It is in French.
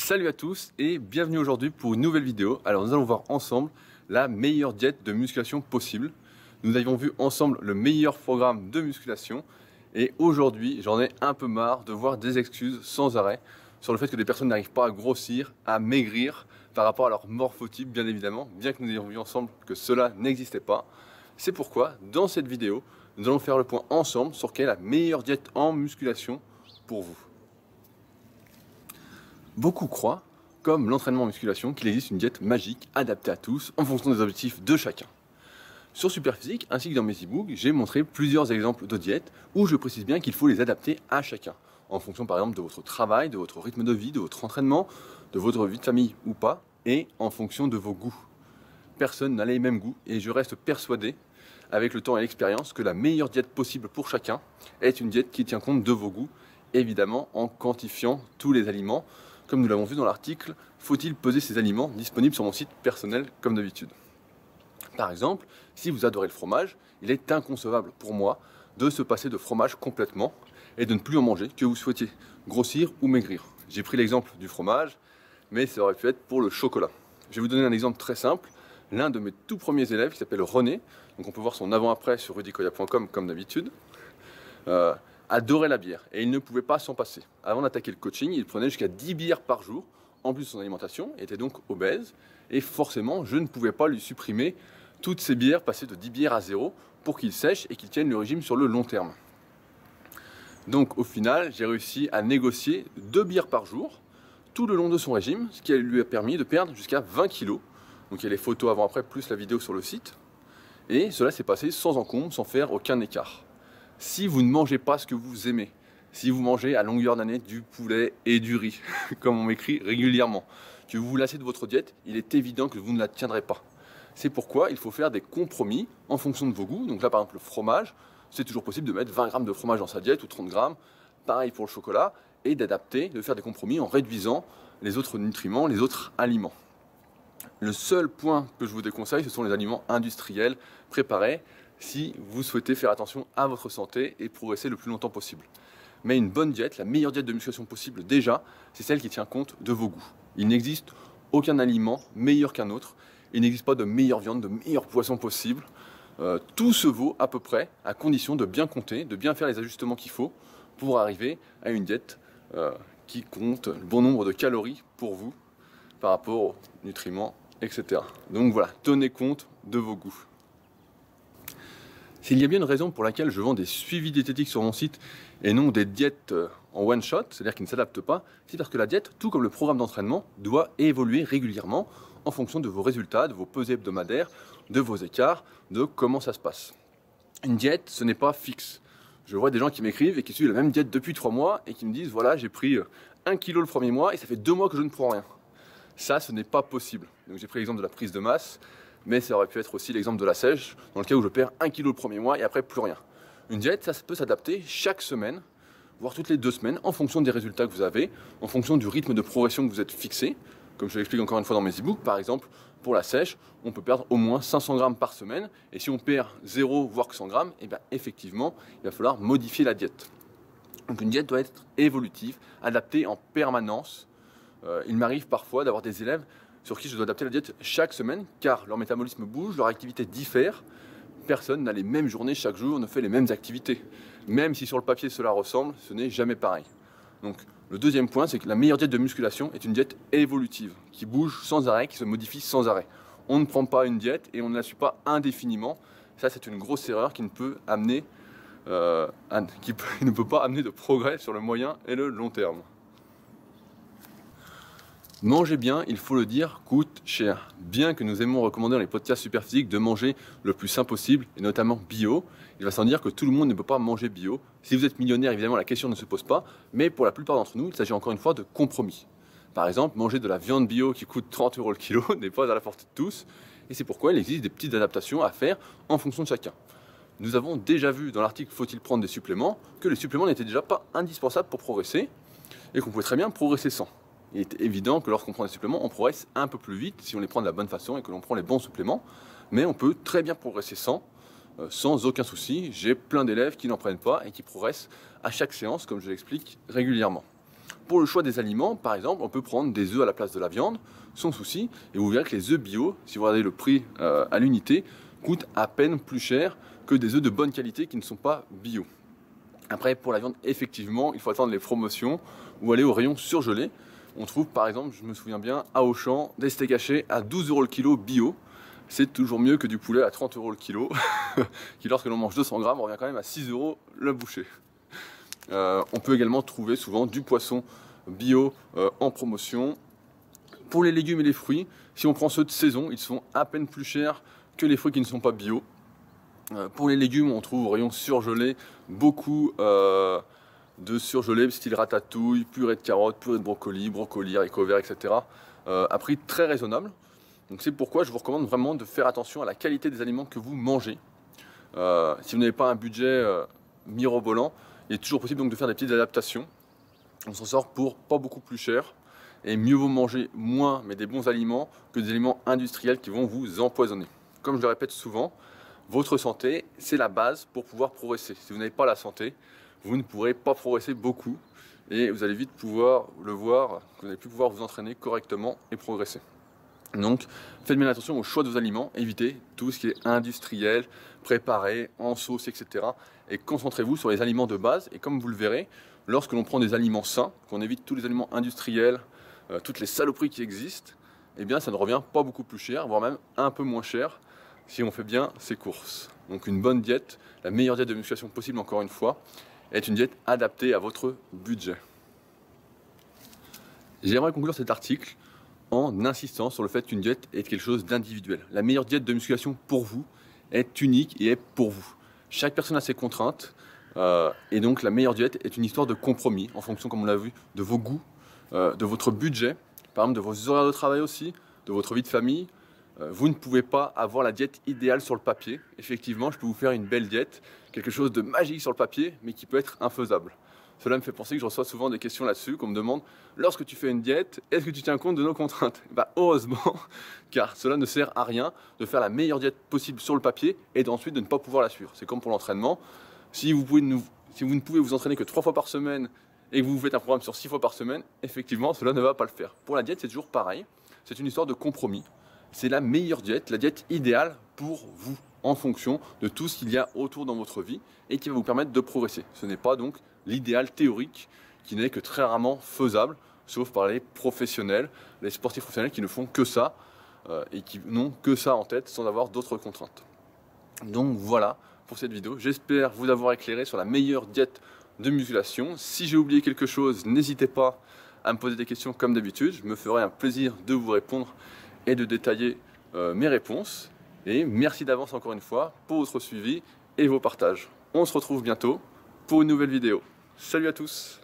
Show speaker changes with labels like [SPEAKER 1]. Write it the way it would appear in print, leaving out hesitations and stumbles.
[SPEAKER 1] Salut à tous et bienvenue aujourd'hui pour une nouvelle vidéo. Alors nous allons voir ensemble la meilleure diète de musculation possible. Nous avions vu ensemble le meilleur programme de musculation et aujourd'hui j'en ai un peu marre de voir des excuses sans arrêt sur le fait que des personnes n'arrivent pas à grossir, à maigrir par rapport à leur morphotype bien évidemment, bien que nous ayons vu ensemble que cela n'existait pas. C'est pourquoi dans cette vidéo nous allons faire le point ensemble sur quelle est la meilleure diète en musculation pour vous. Beaucoup croient, comme l'entraînement en musculation, qu'il existe une diète magique adaptée à tous en fonction des objectifs de chacun. Sur Superphysique, ainsi que dans mes e-books, j'ai montré plusieurs exemples de diètes où je précise bien qu'il faut les adapter à chacun, en fonction par exemple de votre travail, de votre rythme de vie, de votre entraînement, de votre vie de famille ou pas, et en fonction de vos goûts. Personne n'a les mêmes goûts et je reste persuadé, avec le temps et l'expérience, que la meilleure diète possible pour chacun est une diète qui tient compte de vos goûts, évidemment en quantifiant tous les aliments. Comme nous l'avons vu dans l'article, faut-il peser ces aliments disponibles sur mon site personnel comme d'habitude. Par exemple, si vous adorez le fromage, il est inconcevable pour moi de se passer de fromage complètement et de ne plus en manger que vous souhaitiez grossir ou maigrir. J'ai pris l'exemple du fromage, mais ça aurait pu être pour le chocolat. Je vais vous donner un exemple très simple. L'un de mes tout premiers élèves, qui s'appelle René, donc on peut voir son avant-après sur rudicoya.com comme d'habitude, adorait la bière et il ne pouvait pas s'en passer. Avant d'attaquer le coaching, il prenait jusqu'à 10 bières par jour, en plus de son alimentation, il était donc obèse et forcément je ne pouvais pas lui supprimer toutes ces bières, passer de 10 bières à 0 pour qu'il sèche et qu'il tienne le régime sur le long terme. Donc au final, j'ai réussi à négocier 2 bières par jour tout le long de son régime, ce qui lui a permis de perdre jusqu'à 20 kg. Donc il y a les photos avant-après plus la vidéo sur le site et cela s'est passé sans encombre, sans faire aucun écart. Si vous ne mangez pas ce que vous aimez, si vous mangez à longueur d'année du poulet et du riz, comme on m'écrit régulièrement, que vous vous lassez de votre diète, il est évident que vous ne la tiendrez pas. C'est pourquoi il faut faire des compromis en fonction de vos goûts. Donc là par exemple le fromage, c'est toujours possible de mettre 20 grammes de fromage dans sa diète ou 30 grammes, pareil pour le chocolat, et d'adapter, de faire des compromis en réduisant les autres nutriments, les autres aliments. Le seul point que je vous déconseille, ce sont les aliments industriels préparés, si vous souhaitez faire attention à votre santé et progresser le plus longtemps possible. Mais une bonne diète, la meilleure diète de musculation possible déjà, c'est celle qui tient compte de vos goûts. Il n'existe aucun aliment meilleur qu'un autre, il n'existe pas de meilleure viande, de meilleur poisson possible. Tout se vaut à peu près, à condition de bien compter, de bien faire les ajustements qu'il faut pour arriver à une diète qui compte le bon nombre de calories pour vous par rapport aux nutriments, etc. Donc voilà, tenez compte de vos goûts. S'il y a bien une raison pour laquelle je vends des suivis diététiques sur mon site et non des diètes en one shot, c'est-à-dire qui ne s'adaptent pas, c'est parce que la diète, tout comme le programme d'entraînement, doit évoluer régulièrement en fonction de vos résultats, de vos pesées hebdomadaires, de vos écarts, de comment ça se passe. Une diète, ce n'est pas fixe. Je vois des gens qui m'écrivent et qui suivent la même diète depuis 3 mois et qui me disent voilà, j'ai pris 1 kg le premier mois et ça fait 2 mois que je ne prends rien. Ça, ce n'est pas possible. Donc j'ai pris l'exemple de la prise de masse, mais ça aurait pu être aussi l'exemple de la sèche, dans le cas où je perds 1 kg le premier mois et après plus rien. Une diète, ça peut s'adapter chaque semaine, voire toutes les 2 semaines, en fonction des résultats que vous avez, en fonction du rythme de progression que vous êtes fixé. Comme je l'explique encore une fois dans mes e-books, par exemple, pour la sèche, on peut perdre au moins 500 grammes par semaine, et si on perd 0, voire que 100 grammes, et bien effectivement, il va falloir modifier la diète. Donc une diète doit être évolutive, adaptée en permanence. Il m'arrive parfois d'avoir des élèves sur qui je dois adapter la diète chaque semaine, car leur métabolisme bouge, leur activité diffère. Personne n'a les mêmes journées chaque jour, ne fait les mêmes activités. Même si sur le papier cela ressemble, ce n'est jamais pareil. Donc le deuxième point, c'est que la meilleure diète de musculation est une diète évolutive, qui bouge sans arrêt, qui se modifie sans arrêt. On ne prend pas une diète et on ne la suit pas indéfiniment. Ça, c'est une grosse erreur qui ne peut amener, qui ne peut pas amener de progrès sur le moyen et le long terme. Manger bien, il faut le dire, coûte cher. Bien que nous aimons recommander dans les podcasts Superphysique de manger le plus sain possible, et notamment bio, il va sans dire que tout le monde ne peut pas manger bio. Si vous êtes millionnaire, évidemment, la question ne se pose pas, mais pour la plupart d'entre nous, il s'agit encore une fois de compromis. Par exemple, manger de la viande bio qui coûte 30 € le kilo n'est pas à la portée de tous, et c'est pourquoi il existe des petites adaptations à faire en fonction de chacun. Nous avons déjà vu dans l'article « Faut-il prendre des suppléments ?» que les suppléments n'étaient déjà pas indispensables pour progresser, et qu'on pouvait très bien progresser sans. Il est évident que lorsqu'on prend des suppléments, on progresse un peu plus vite si on les prend de la bonne façon et que l'on prend les bons suppléments. Mais on peut très bien progresser sans aucun souci. J'ai plein d'élèves qui n'en prennent pas et qui progressent à chaque séance, comme je l'explique régulièrement. Pour le choix des aliments, par exemple, on peut prendre des œufs à la place de la viande, sans souci, et vous verrez que les œufs bio, si vous regardez le prix à l'unité, coûtent à peine plus cher que des œufs de bonne qualité qui ne sont pas bio. Après, pour la viande, effectivement, il faut attendre les promotions ou aller au rayon surgelé. On trouve par exemple, je me souviens bien, à Auchan, des steaks hachés à 12 € le kilo bio. C'est toujours mieux que du poulet à 30 € le kilo, qui lorsque l'on mange 200 grammes, revient quand même à 6 € la bouchée. On peut également trouver souvent du poisson bio en promotion. Pour les légumes et les fruits, si on prend ceux de saison, ils sont à peine plus chers que les fruits qui ne sont pas bio. Pour les légumes, on trouve au rayon surgelé beaucoup de surgelés style ratatouille, purée de carottes, purée de brocoli, haricots verts, etc. À prix très raisonnable. Donc c'est pourquoi je vous recommande vraiment de faire attention à la qualité des aliments que vous mangez. Si vous n'avez pas un budget mirobolant, il est toujours possible donc de faire des petites adaptations. On s'en sort pour pas beaucoup plus cher. Et mieux vaut manger moins mais des bons aliments que des aliments industriels qui vont vous empoisonner. Comme je le répète souvent, votre santé, c'est la base pour pouvoir progresser. Si vous n'avez pas la santé, vous ne pourrez pas progresser beaucoup et vous allez vite pouvoir le voir, vous n'allez plus pouvoir vous entraîner correctement et progresser. Donc, faites bien attention au choix de vos aliments, évitez tout ce qui est industriel, préparé, en sauce, etc. Et concentrez-vous sur les aliments de base. Et comme vous le verrez, lorsque l'on prend des aliments sains, qu'on évite tous les aliments industriels, toutes les saloperies qui existent, eh bien ça ne revient pas beaucoup plus cher, voire même un peu moins cher, si on fait bien ses courses. Donc une bonne diète, la meilleure diète de musculation possible encore une fois, est une diète adaptée à votre budget. J'aimerais conclure cet article en insistant sur le fait qu'une diète est quelque chose d'individuel. La meilleure diète de musculation pour vous est unique et est pour vous. Chaque personne a ses contraintes et donc la meilleure diète est une histoire de compromis en fonction, comme on l'a vu, de vos goûts, de votre budget, par exemple de vos horaires de travail aussi, de votre vie de famille. Vous ne pouvez pas avoir la diète idéale sur le papier. Effectivement, je peux vous faire une belle diète, quelque chose de magique sur le papier, mais qui peut être infaisable. Cela me fait penser que je reçois souvent des questions là-dessus, qu'on me demande, lorsque tu fais une diète, est-ce que tu tiens compte de nos contraintes? Heureusement, car cela ne sert à rien de faire la meilleure diète possible sur le papier et ensuite de ne pas pouvoir la suivre. C'est comme pour l'entraînement. Si vous ne pouvez vous entraîner que 3 fois par semaine et que vous faites un programme sur 6 fois par semaine, effectivement, cela ne va pas le faire. Pour la diète, c'est toujours pareil. C'est une histoire de compromis. C'est la meilleure diète, la diète idéale pour vous, en fonction de tout ce qu'il y a autour dans votre vie et qui va vous permettre de progresser. Ce n'est pas donc l'idéal théorique qui n'est que très rarement faisable, sauf par les professionnels, les sportifs professionnels qui ne font que ça et qui n'ont que ça en tête sans avoir d'autres contraintes. Donc voilà pour cette vidéo. J'espère vous avoir éclairé sur la meilleure diète de musculation. Si j'ai oublié quelque chose, n'hésitez pas à me poser des questions comme d'habitude. Je me ferai un plaisir de vous répondre et de détailler mes réponses. Et merci d'avance encore une fois pour votre suivi et vos partages. On se retrouve bientôt pour une nouvelle vidéo. Salut à tous!